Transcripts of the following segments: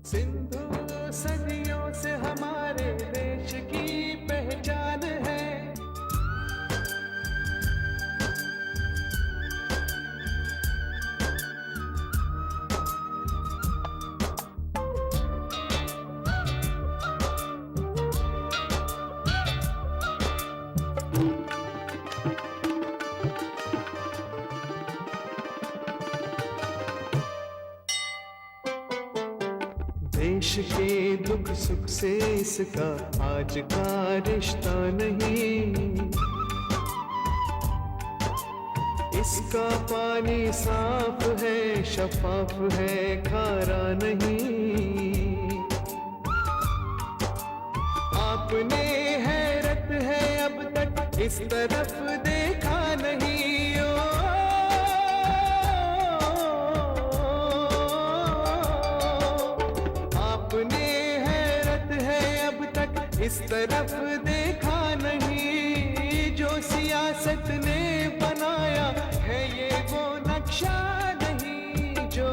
सिंधु सदियों से हमारे देश की पहचान है। देश के दुख सुख से इसका आज का रिश्ता नहीं, इसका पानी साफ है, शफाफ है, खारा नहीं। आपने हैरत है अब तक इस तरफ देखा नहीं। आपने हैरत है अब तक इस तरफ देखा नहीं। जो सियासत ने बनाया है ये वो नक्शा नहीं, जो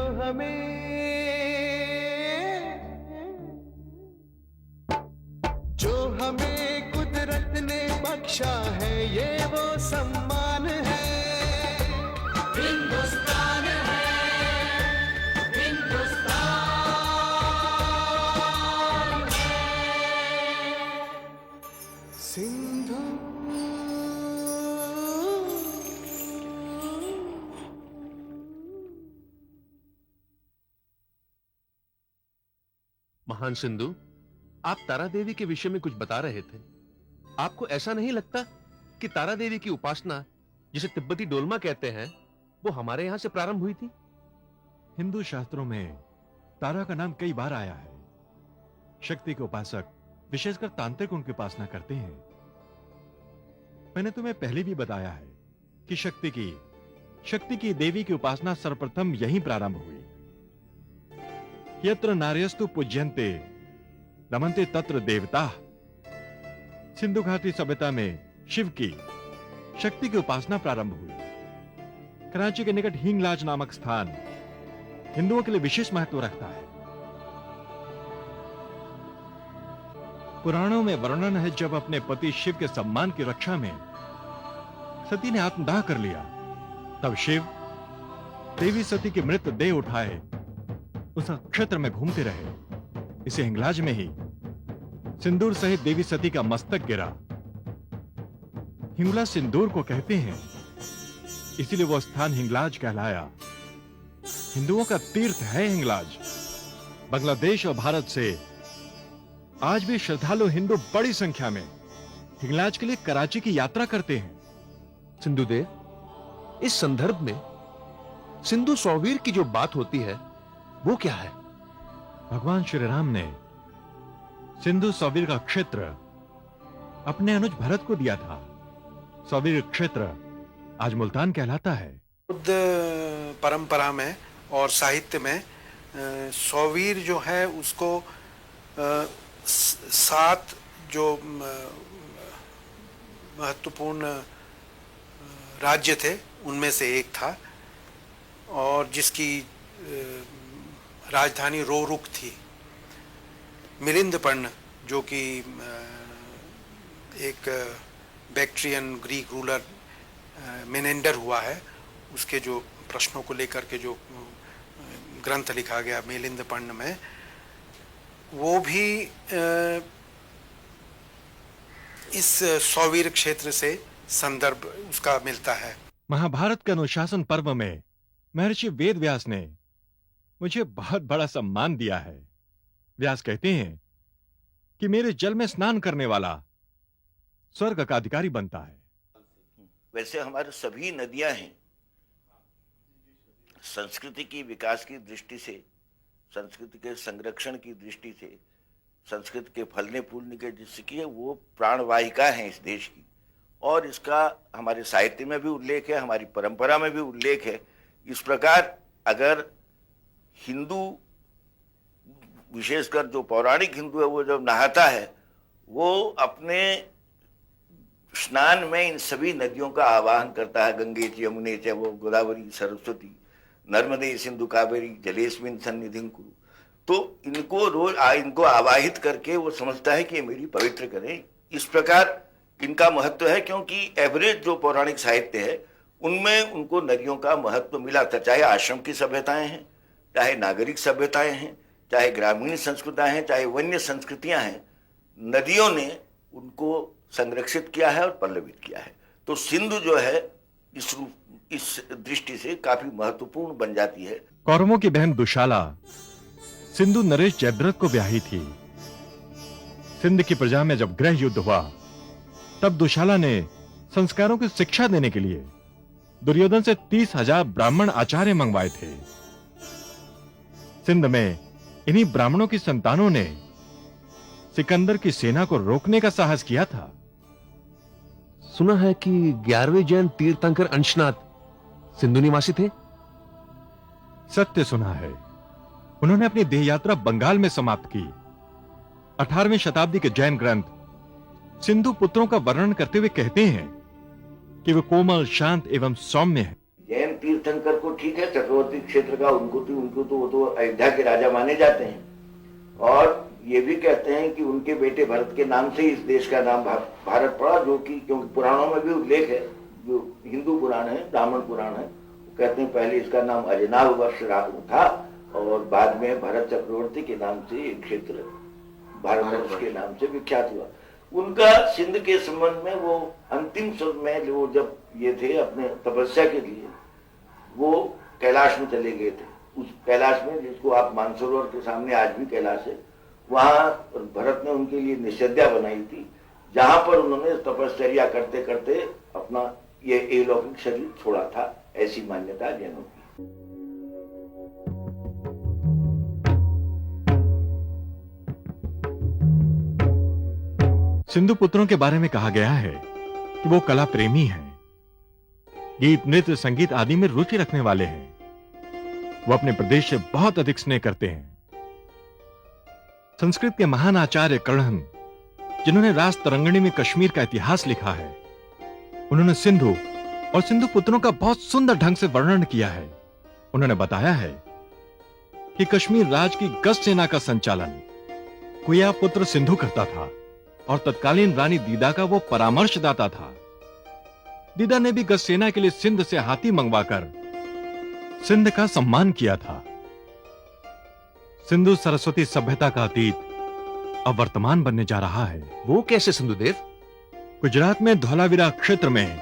हमें कुदरत ने बख्शा है ये वो सम्मान है। हिंदुस्तान है, हिंदुस्तान है। सिंधु महान सिंधु, आप तारा देवी के विषय में कुछ बता रहे थे। आपको ऐसा नहीं लगता कि तारा देवी की उपासना, जिसे तिब्बती डोलमा कहते हैं, वो हमारे यहां से प्रारंभ हुई थी? हिंदू शास्त्रों में तारा का नाम कई बार आया है। शक्ति के उपासक विशेषकर तांत्रिक उनकी उपासना करते हैं। मैंने तुम्हें पहले भी बताया है कि शक्ति की देवी की उपासना सर्वप्रथम यहीं प्रारंभ हुई। यत्र नार्यस्तु पूज्यन्ते नमन्ते तत्र देवता। सिंधु घाटी सभ्यता में शिव की शक्ति की उपासना प्रारंभ हुई। कराची के निकट हिंगलाज नामक स्थान हिंदुओं के लिए विशेष महत्व रखता है। पुराणों में वर्णन है, जब अपने पति शिव के सम्मान की रक्षा में सती ने आत्मदाह कर लिया, तब शिव देवी सती की मृत देह उठाए उस क्षेत्र में घूमते रहे। इसे हिंगलाज में ही सिंदूर सहित देवी सती का मस्तक गिरा। हिंगला सिंदूर को कहते हैं, इसीलिए वो स्थान हिंगलाज कहलाया। हिंदुओं का तीर्थ है हिंगलाज। बांग्लादेश और भारत से आज भी श्रद्धालु हिंदू बड़ी संख्या में हिंगलाज के लिए कराची की यात्रा करते हैं। सिंधुदेव, इस संदर्भ में सिंधु सौवीर की जो बात होती है वो क्या है? भगवान श्री राम ने सिंधु सौवीर का क्षेत्र अपने अनुज भरत को दिया था। सौवीर क्षेत्र आज मुल्तान कहलाता है। बुद्ध परंपरा में और साहित्य में सौवीर जो है उसको 7 जो महत्वपूर्ण राज्य थे उनमें से एक था, और जिसकी राजधानी रोरुक थी। मिलिंदपर्ण जो कि एक बैक्ट्रियन ग्रीक रूलर मेनेंडर हुआ है, उसके जो प्रश्नों को लेकर के जो ग्रंथ लिखा गया मिलिंदपर्ण में, वो भी इस सौवीर क्षेत्र से संदर्भ उसका मिलता है। महाभारत के अनुशासन पर्व में महर्षि वेद व्यास ने मुझे बहुत बड़ा सम्मान दिया है। व्यास कहते हैं कि मेरे जल में स्नान करने वाला स्वर्ग का अधिकारी बनता है। वैसे हमारे सभी नदियां हैं, संस्कृति की विकास की दृष्टि से, संस्कृति के संरक्षण की दृष्टि से, संस्कृति के फलने फूलने के दृष्टि से वो प्राणवाहिका है इस देश की। और इसका हमारे साहित्य में भी उल्लेख है, हमारी परंपरा में भी उल्लेख है। इस प्रकार अगर हिंदू, विशेषकर जो पौराणिक हिंदू है, वो जब नहाता है वो अपने स्नान में इन सभी नदियों का आवाहन करता है। गंगे च यमुने च वो गोदावरी सरस्वती नर्मदे सिंधु कावेरी जलेस्मिन सन्निधिं कुरु। तो इनको रोज इनको आवाहित करके वो समझता है कि ये मेरी पवित्र करें। इस प्रकार इनका महत्व है, क्योंकि एवरेज जो पौराणिक साहित्य है उनमें उनको नदियों का महत्व मिला था। चाहे आश्रम की सभ्यताएं हैं, चाहे नागरिक सभ्यताएं हैं, चाहे ग्रामीण संस्कृतियां हैं, चाहे वन्य संस्कृतियां हैं, नदियों ने उनको संरक्षित किया है और पल्लवित किया है। तो सिंधु जो है इस दृष्टि से काफी महत्वपूर्ण बन जाती है। कौरवों की बहन दुशाला सिंधु नरेश जयद्रथ को ब्याही थी। सिंध की प्रजा में जब गृह युद्ध हुआ तब दुशाला ने संस्कारों की शिक्षा देने के लिए दुर्योधन से 30,000 ब्राह्मण आचार्य मंगवाए थे। सिंध में इन्हीं ब्राह्मणों की संतानों ने सिकंदर की सेना को रोकने का साहस किया था। सुना है कि 11वें जैन तीर्थंकर अंशनाथ सिंधु निवासी थे। सत्य सुना है। उन्होंने अपनी देह यात्रा बंगाल में समाप्त की। 18वीं शताब्दी के जैन ग्रंथ सिंधु पुत्रों का वर्णन करते हुए कहते हैं कि वे कोमल, शांत एवं सौम्य हैं। जैन तीर्थंकर को ठीक है, चक्रवर्ती क्षेत्र का उनको तो वो तो अयोध्या के राजा माने जाते हैं, और ये भी कहते हैं कि उनके बेटे भरत के नाम से इस देश का नाम भारत पड़ा, जो कि क्योंकि पुराणों में भी उल्लेख है, जो हिंदू पुराण है, ब्राह्मण पुराण है, कहते हैं पहले इसका नाम अजनाभ वर्ष था और बाद में भरत चक्रवर्ती के नाम से एक क्षेत्र भारतवर्ष के नाम से विख्यात हुआ। उनका सिंध के संबंध में वो अंतिम समय वो जब ये थे अपने तपस्या के लिए वो कैलाश में चले गए थे। उस कैलाश में, जिसको आप मानसरोवर के सामने आज भी कैलाश है, वहां भरत ने उनके लिए निषेध्या बनाई थी, जहां पर उन्होंने तपश्चर्या करते करते अपना ये अलौकिक शरीर छोड़ा था, ऐसी मान्यता जैनों की। सिंधु पुत्रों के बारे में कहा गया है कि वो कला प्रेमी हैं, गीत, नृत्य, संगीत आदि में रुचि रखने वाले हैं। वो अपने प्रदेश से बहुत अधिक स्नेह करते हैं। संस्कृत के महान आचार्य कर्णन, जिन्होंने रास तरंगिणी में कश्मीर का इतिहास लिखा है, उन्होंने सिंधु और सिंधु पुत्रों का बहुत सुंदर ढंग से वर्णन किया है। उन्होंने बताया है कि कश्मीर राज की गज सेना का संचालन कुया पुत्र सिंधु करता था और तत्कालीन रानी दीदा का वो परामर्शदाता था। दीदा ने भी गज सेना के लिए सिंध से हाथी मंगवाकर सिंध का सम्मान किया था। सिंधु सरस्वती सभ्यता का अतीत अब वर्तमान बनने जा रहा है। वो कैसे सिंधुदेव? गुजरात में धौलावीरा क्षेत्र में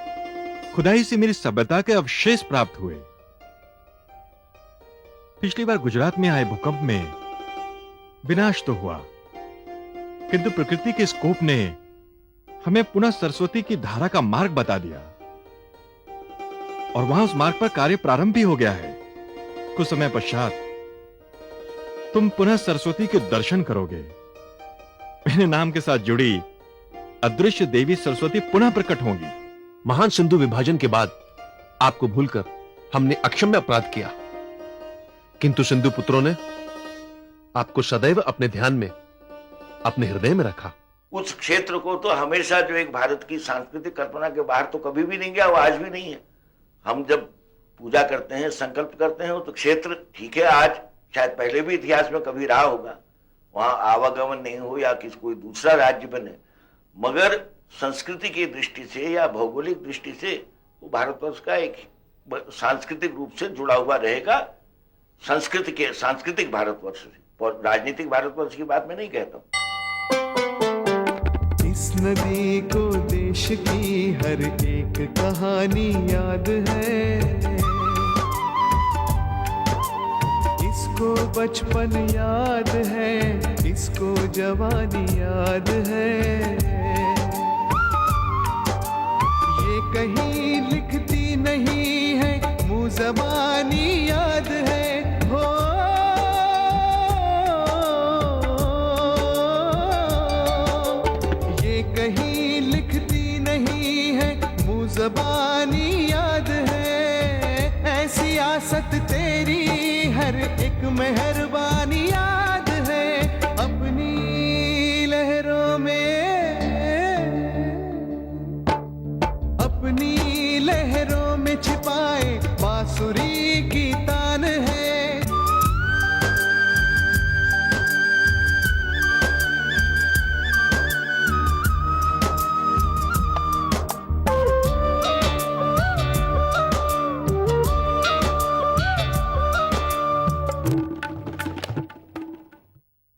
खुदाई से मेरी सभ्यता के अवशेष प्राप्त हुए। पिछली बार गुजरात में आए भूकंप में विनाश तो हुआ, किंतु प्रकृति के इस कोप ने हमें पुनः सरस्वती की धारा का मार्ग बता दिया और वहां उस मार्ग पर कार्य प्रारंभ भी हो गया है। कुछ समय पश्चात तुम पुनः सरस्वती के दर्शन करोगे। मेरे नाम के साथ जुड़ी अदृश्य देवी सरस्वती पुनः प्रकट होंगी। महान सिंधु विभाजन के बाद आपको भूलकर हमने अक्षम्य अपराध किया, किंतु सिंधु पुत्रों ने आपको सदैव अपने ध्यान में, अपने हृदय में रखा। उस क्षेत्र को तो हमेशा जो एक भारत की सांस्कृतिक कल्पना के बाहर तो कभी भी नहीं गया, वो आज भी नहीं है। हम जब पूजा करते हैं, संकल्प करते हैं, तो क्षेत्र ठीक है, आज शायद पहले भी इतिहास में कभी रहा होगा, वहां आवागमन नहीं हो या किसी कोई दूसरा राज्य बने, मगर संस्कृति की दृष्टि से या भौगोलिक दृष्टि से वो भारतवर्ष का एक सांस्कृतिक रूप से जुड़ा हुआ रहेगा। सांस्कृतिक भारतवर्ष से, और राजनीतिक भारतवर्ष की बात मैं नहीं कहता हूं। इस नदी को देश की हर एक कहानी याद है, इसको बचपन याद है, इसको जवानी याद है। ये कहीं लिखती नहीं है, मुंह ज़बानी याद है। हो ये कहीं लिखती नहीं है, मुंह ज़बानी याद है। ऐसी आसत तेरी हर एक मेहरबानी याद है। अपनी लहरों में, अपनी लहरों में छिपाए बांसुरी की तान है।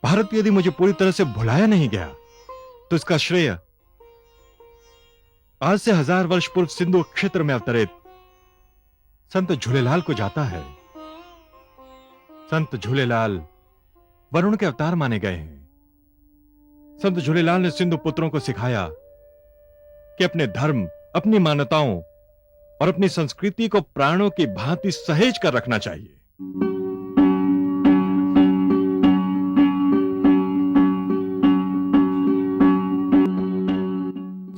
भारत यदि मुझे पूरी तरह से भुलाया नहीं गया तो इसका श्रेय आज से 1000 वर्ष पूर्व सिंधु क्षेत्र में अवतरित संत झूलेलाल को जाता है। संत झूलेलाल वरुण के अवतार माने गए हैं। संत झूलेलाल ने सिंधु पुत्रों को सिखाया कि अपने धर्म, अपनी मान्यताओं और अपनी संस्कृति को प्राणों की भांति सहेज कर रखना चाहिए।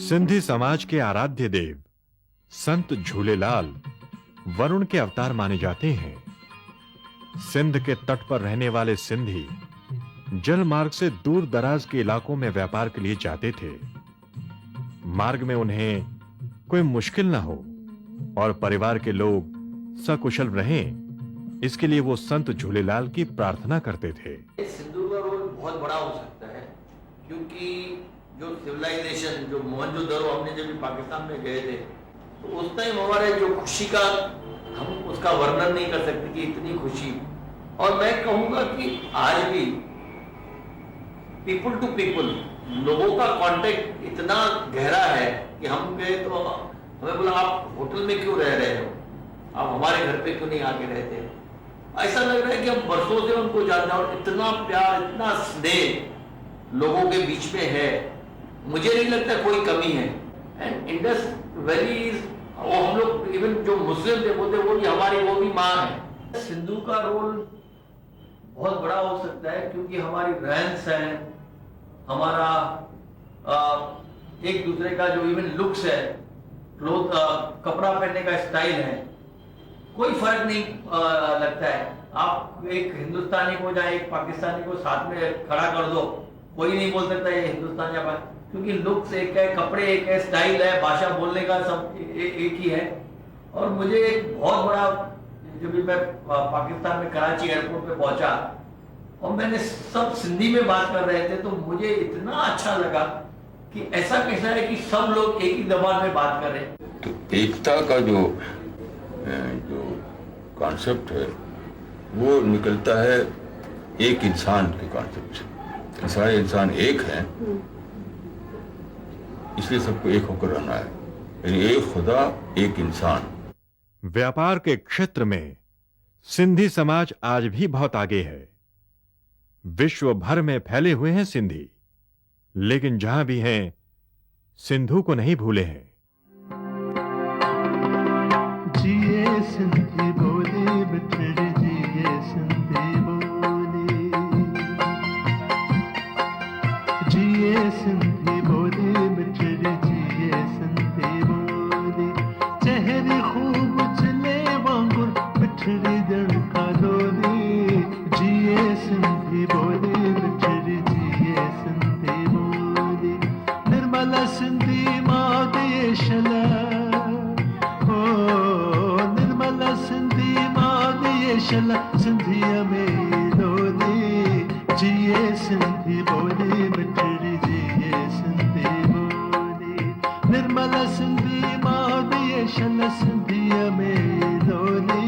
सिंधी समाज के आराध्य देव संत झूलेलाल वरुण के अवतार माने जाते हैं। सिंध के तट पर रहने वाले सिंधी जल मार्ग से दूर दराज के इलाकों में व्यापार के लिए जाते थे। मार्ग में उन्हें कोई मुश्किल ना हो और परिवार के लोग सकुशल रहें, इसके लिए वो संत झूलेलाल की प्रार्थना करते थे। सिंधु का रोल बहुत बड़ा हो सकता है, क्योंकि जो सिविलाइजेशन, जो मोहनजोदड़ो हमने जब भी पाकिस्तान में गए थे तो उस टाइम हमारे जो खुशी का, हम उसका वर्णन नहीं कर सकते कि इतनी खुशी। और मैं कहूंगा कि आज भी पीपल टू पीपल लोगों का कांटेक्ट इतना गहरा है कि हम गए तो हमें बोला आप होटल में क्यों रह रहे हो, आप हमारे घर पे क्यों नहीं आके रहते। ऐसा लग रहा है कि हम बरसों से उनको जानते हैं और इतना प्यार, इतना स्नेह लोगों के बीच में है, मुझे नहीं लगता कोई कमी है। एंड इंडस वैली, वो हम लोग इवन जो मुस्लिम थे बोलते वो भी हमारी वो भी माँ है। सिंधु का रोल बहुत बड़ा हो सकता है, क्योंकि हमारी रहन सहन, हमारा एक दूसरे का जो इवन लुक्स है, क्लोथ, कपड़ा पहनने का स्टाइल है, कोई फर्क नहीं लगता है। आप एक हिंदुस्तानी को या एक पाकिस्तानी को साथ में खड़ा कर दो, कोई नहीं बोल सकता ये हिंदुस्तान या पाकिस्तान, क्योंकि लुक्स एक है, कपड़े एक है, स्टाइल है, भाषा बोलने का सब एक ही है। और मुझे एक बहुत बड़ा, जब भी मैं पाकिस्तान में कराची एयरपोर्ट पे पहुंचा और मैंने सब सिंधी में बात कर रहे थे तो मुझे इतना अच्छा लगा कि ऐसा कैसा है कि सब लोग एक ही जबान में बात कर रहे हैं। तो एकता का जो कॉन्सेप्ट है वो निकलता है एक इंसान के कॉन्सेप्ट से। सारे इंसान एक हैं, इसलिए सबको एक होकर रहना है, यानी एक खुदा एक इंसान। व्यापार के क्षेत्र में सिंधी समाज आज भी बहुत आगे है। विश्व भर में फैले हुए हैं सिंधी, लेकिन जहां भी हैं सिंधु को नहीं भूले हैं। जिए सिंधी बोले बिछड़ जिए सिंधी बोले, जिए सिंधी बोले बिछड़ जिए सिंधी बोले, चेहरे खूब चले वांगुर बिछड़ जड़ का डोले, जिए सिंधी बोले बिछड़ जिए सिंधी बोले, निर्मला सिंधी माँ देशला, निर्मला सिंधी माँ देशला, सिंधिया में डोले, जिए सिंधी बोले बिछड़ जिए सिंधी बोले, निर्मला सिंधी माँ देशला, सिंधिया में डोले,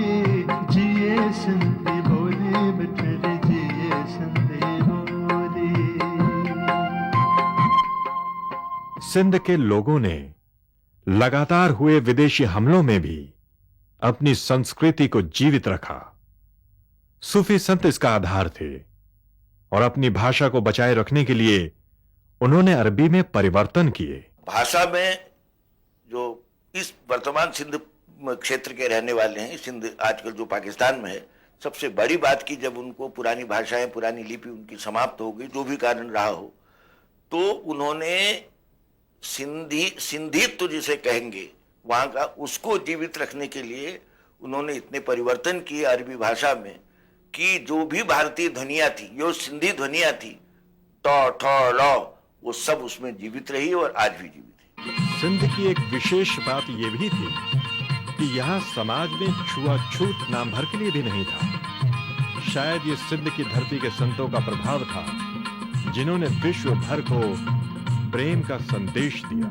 जिए सिंधी बोले बिछड़ जिए सिंधी बोले। सिंध के लोगों ने लगातार हुए विदेशी हमलों में भी अपनी संस्कृति को जीवित रखा। सूफी संत इसका आधार थे और अपनी भाषा को बचाए रखने के लिए उन्होंने अरबी में परिवर्तन किए। भाषा में जो इस वर्तमान सिंध क्षेत्र के रहने वाले हैं, सिंध आजकल जो पाकिस्तान में है, सबसे बड़ी बात की जब उनको पुरानी भाषाएं, पुरानी लिपि उनकी समाप्त हो गई, जो भी कारण रहा हो, तो उन्होंने सिंधित्व जिसे कहेंगे वहां का, उसको जीवित रखने के लिए उन्होंने इतने परिवर्तन किए अरबी भाषा में कि जो भी भारतीय ध्वनियां थी, जो सिंधी ध्वनियां थी, ट ठ ल, वो सब उसमें जीवित रही और आज भी जीवित है। सिंध की एक विशेष बात यह भी थी कि यहां समाज में छुआछूत नाम भर के लिए भी नहीं था। शायद ये सिंध की धरती के संतों का प्रभाव था, जिन्होंने विश्व भर को प्रेम का संदेश दिया।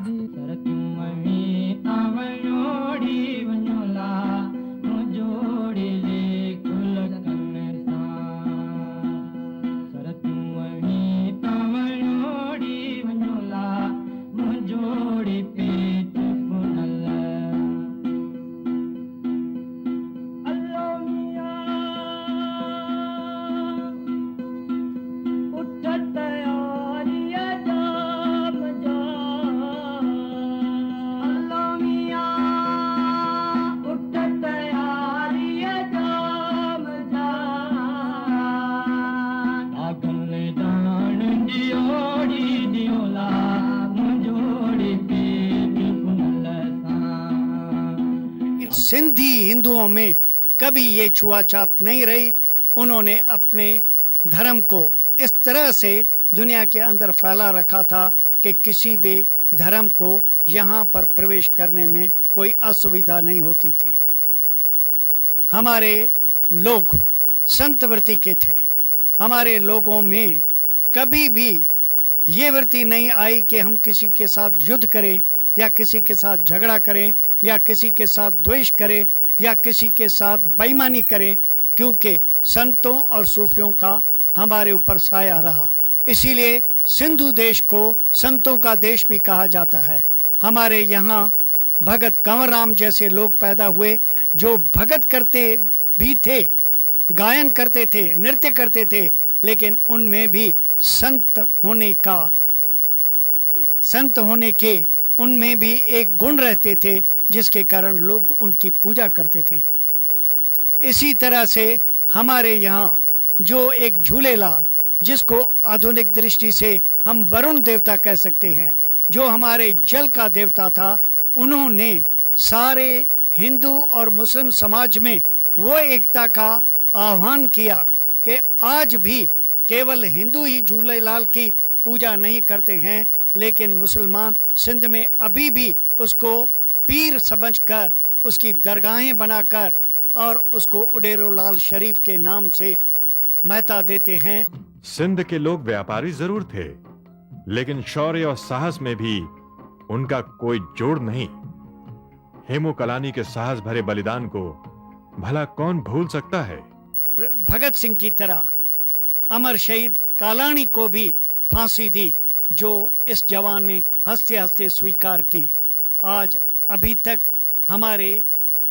सिंधी हिंदुओं में कभी ये छुआछात नहीं रही। उन्होंने अपने धर्म को इस तरह से दुनिया के अंदर फैला रखा था कि किसी भी धर्म को यहाँ पर प्रवेश करने में कोई असुविधा नहीं होती थी। हमारे लोग संत वृत्ति के थे। हमारे लोगों में कभी भी ये वृत्ति नहीं आई कि हम किसी के साथ युद्ध करें या किसी के साथ झगड़ा करें या किसी के साथ द्वेष करें या किसी के साथ बेईमानी करें, क्योंकि संतों और सूफियों का हमारे ऊपर साया रहा। इसीलिए सिंधु देश को संतों का देश भी कहा जाता है। हमारे यहाँ भगत कंवर राम जैसे लोग पैदा हुए जो भगत करते भी थे, गायन करते थे, नृत्य करते थे, लेकिन उनमें भी संत होने के उनमें भी एक गुण रहते थे जिसके कारण लोग उनकी पूजा करते थे। इसी तरह से हमारे यहाँ जो एक झूलेलाल, जिसको आधुनिक दृष्टि से हम वरुण देवता कह सकते हैं, जो हमारे जल का देवता था, उन्होंने सारे हिंदू और मुस्लिम समाज में वो एकता का आह्वान किया कि आज भी केवल हिंदू ही झूलेलाल की पूजा नहीं करते हैं, लेकिन मुसलमान सिंध में अभी भी उसको पीर समझकर उसकी दरगाहें बनाकर और उसको उडेरोलाल शरीफ के नाम से महता देते हैं। सिंध के लोग व्यापारी जरूर थे, लेकिन शौर्य और साहस में भी उनका कोई जोड़ नहीं। हेमू कलानी के साहस भरे बलिदान को भला कौन भूल सकता है। भगत सिंह की तरह अमर शहीद कालानी को भी फांसी दी, जो इस जवान ने हंसते हंसते स्वीकार की। आज अभी तक हमारे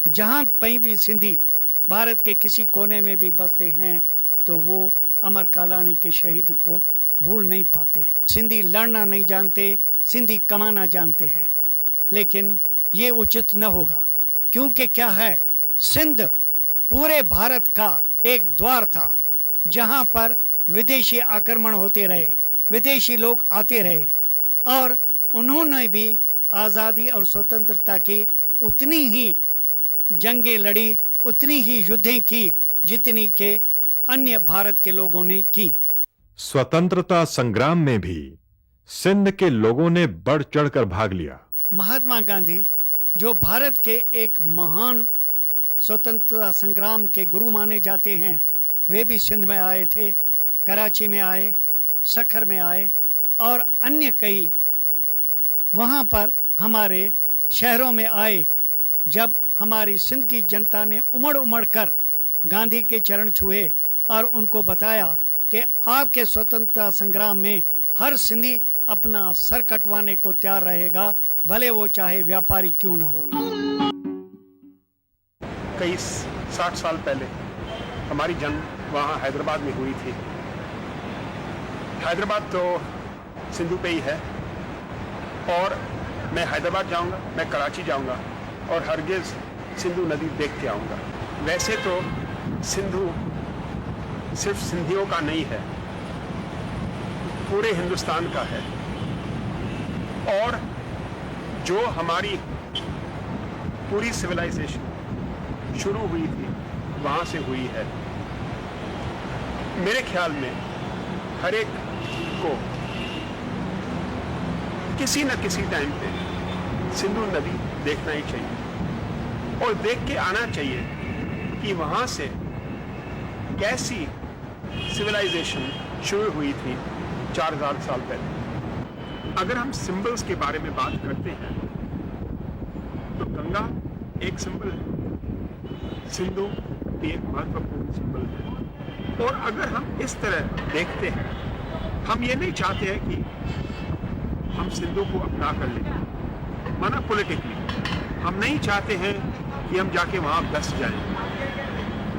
जहां कहीं भी सिंधी भारत के किसी कोने में भी बसते हैं तो वो अमर कालानी के शहीद को भूल नहीं पाते। सिंधी लड़ना नहीं जानते, सिंधी कमाना जानते हैं, लेकिन ये उचित न होगा, क्योंकि क्या है, सिंध पूरे भारत का एक द्वार था जहां पर विदेशी आक्रमण होते रहे, विदेशी लोग आते रहे, और उन्होंने भी आज़ादी और स्वतंत्रता की उतनी ही जंगें लड़ी, उतनी ही युद्धें की जितनी के अन्य भारत के लोगों ने की। स्वतंत्रता संग्राम में भी सिंध के लोगों ने बढ़ चढ़कर भाग लिया। महात्मा गांधी, जो भारत के एक महान स्वतंत्रता संग्राम के गुरु माने जाते हैं, वे भी सिंध में आए थे, कराची में आए, सखर में आए और अन्य कई वहाँ पर हमारे शहरों में आए। जब हमारी सिंध की जनता ने उमड़ उमड़ कर गांधी के चरण छुए और उनको बताया कि आपके स्वतंत्रता संग्राम में हर सिंधी अपना सर कटवाने को तैयार रहेगा, भले वो चाहे व्यापारी क्यों न हो। कई 60 साल पहले हमारी जंग वहाँ हैदराबाद में हुई थी। हैदराबाद तो सिंधु पे ही है, और मैं हैदराबाद जाऊंगा, मैं कराची जाऊंगा और हरगिज सिंधु नदी देख के आऊंगा। वैसे तो सिंधु सिर्फ सिंधियों का नहीं है, पूरे हिंदुस्तान का है, और जो हमारी पूरी सिविलाइजेशन शुरू हुई थी वहां से हुई है। मेरे ख्याल में हर एक को किसी न किसी टाइम पे सिंधु नदी देखना ही चाहिए और देख के आना चाहिए कि वहां से कैसी सिविलाइजेशन शुरू हुई थी 4000 साल पहले। अगर हम सिंबल्स के बारे में बात करते हैं तो गंगा एक सिंबल है, सिंधु भी एक महत्वपूर्ण सिंबल है। और अगर हम इस तरह देखते हैं, हम ये नहीं चाहते हैं कि हम सिंधु को अपना कर लें, माना पॉलिटिकली हम नहीं चाहते हैं कि हम जाके वहां बस जाएं,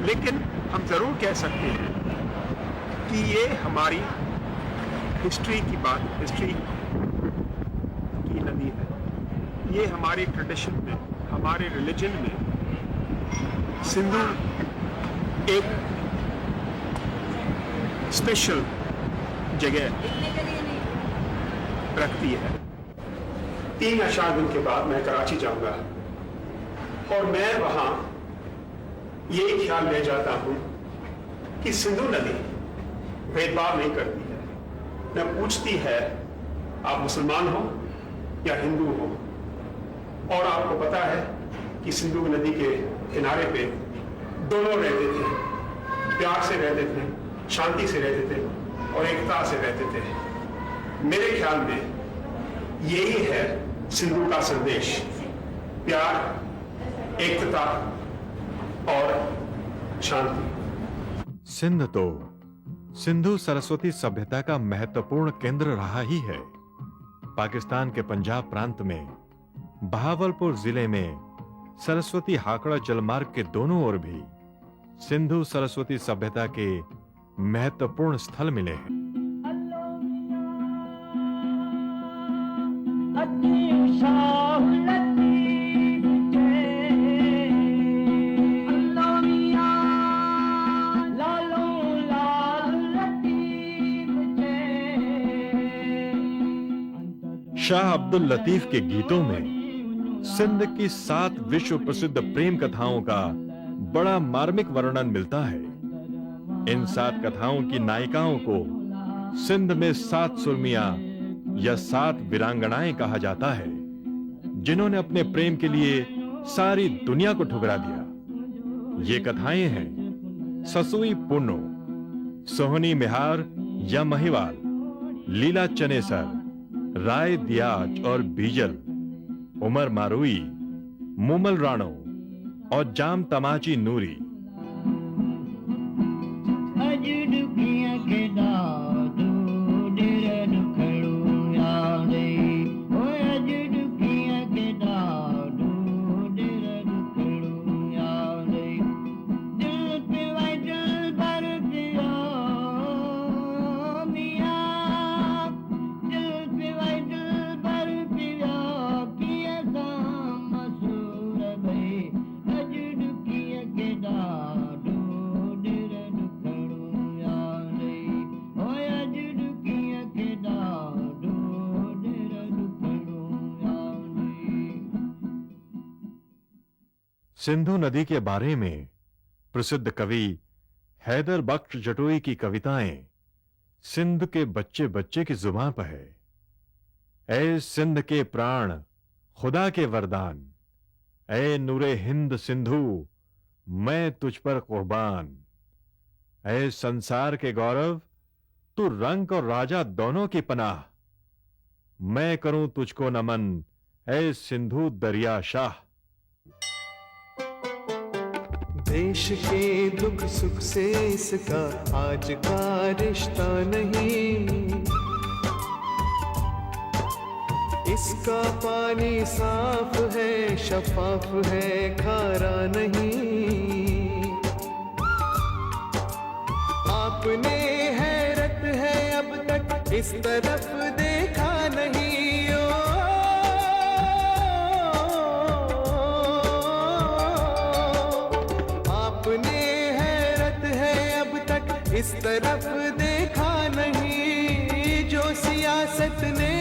लेकिन हम जरूर कह सकते हैं कि ये हमारी हिस्ट्री की बात, हिस्ट्री की नदी है। ये हमारे ट्रेडिशन में, हमारे रिलीजन में सिंधु एक स्पेशल जगह रखती है। 3 या 4 दिन के बाद मैं कराची जाऊंगा और मैं वहां यही ख्याल ले जाता हूं कि सिंधु नदी भेदभाव नहीं करती है, न पूछती है आप मुसलमान हो या हिंदू हो। और आपको पता है कि सिंधु नदी के किनारे पे दोनों रहते थे, प्यार से रहते थे, शांति से रहते थे और एकता से रहते थे। मेरे ख्याल में यही है सिंधु का संदेश, प्यार, एकता और शांति। सिंध तो सिंधु सरस्वती सभ्यता का महत्वपूर्ण केंद्र रहा ही है। पाकिस्तान के पंजाब प्रांत में बहावलपुर जिले में सरस्वती हाकड़ा जलमार्ग के दोनों ओर भी सिंधु सरस्वती सभ्यता के महत्वपूर्ण स्थल मिले हैं। शाह अब्दुल लतीफ के गीतों में सिंध की 7 विश्व प्रसिद्ध प्रेम कथाओं का बड़ा मार्मिक वर्णन मिलता है। इन 7 कथाओं की नायिकाओं को सिंध में 7 सुरमियां या 7 वीरांगनाएं कहा जाता है, जिन्होंने अपने प्रेम के लिए सारी दुनिया को ठुकरा दिया। ये कथाएं हैं ससुई पुन्नो, सोहनी मिहार या महिवाल, लीला चनेसर, राय दियाज और बीजल, उमर मारुई, मुमल राणो और जाम तमाची नूरी। सिंधु नदी के बारे में प्रसिद्ध कवि हैदर बख्श जटोई की कविताएं सिंध के बच्चे बच्चे की जुबान पर है। ऐ सिंध के प्राण, खुदा के वरदान, ऐ नूरे हिंद सिंधु, मैं तुझ पर कुर्बान। ऐ संसार के गौरव, तू रंक और राजा दोनों की पनाह, मैं करूं तुझको नमन, ऐ सिंधु दरिया शाह। देश के दुख सुख से इसका आज का रिश्ता नहीं, इसका पानी साफ है, शफाफ है, खारा नहीं। आपने हैरत है अब तक इस तरफ देखा नहीं। इस तरफ देखा नहीं, जो सियासत ने